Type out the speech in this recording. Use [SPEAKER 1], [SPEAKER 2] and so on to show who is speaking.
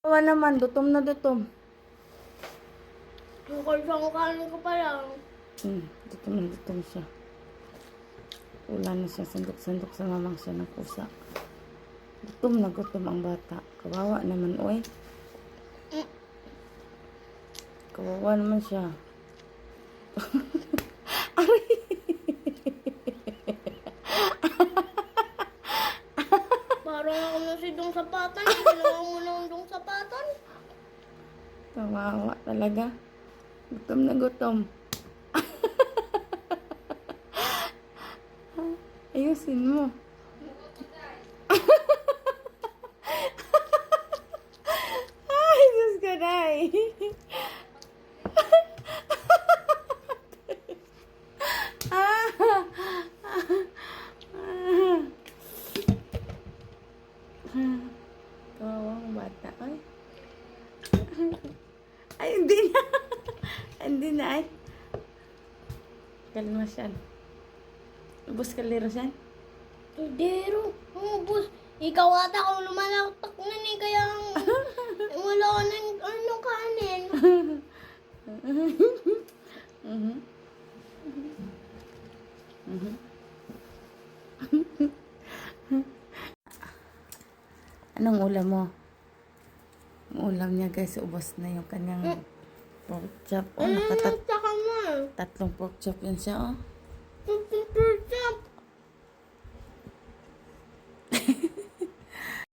[SPEAKER 1] Kawa naman, dutom na dutom.
[SPEAKER 2] Bukol sa kanin ko pa lang.
[SPEAKER 1] Dutom na dutom siya. Wala na siya, sandok-sandok sa mamang siya ng pusa. Gutom na gutom ang bata. Kawawa naman, oy. Kawawa naman siya.
[SPEAKER 2] Parang ako na si Dong Sapatan. Ginawa mo na ang Dong Sapatan.
[SPEAKER 1] Kawawa talaga. Gutom na gutom. Ayusin mo. Ay, Diyos ka, day. Kawawang bata. Ay. Ay, hindi na. Hindi na, ay. Kalma siya. Ubus kalero siya.
[SPEAKER 2] Tudero. Ubus. Ikaw ata kung lumalatak na ni kaya wala ka ng anong kanin.
[SPEAKER 1] Anong ulam mo? Ang ulam niya guys, ubos na yung kanyang pork chop. Oh,
[SPEAKER 2] Tsaka mo.
[SPEAKER 1] tatlong pork chop yun siya, oh.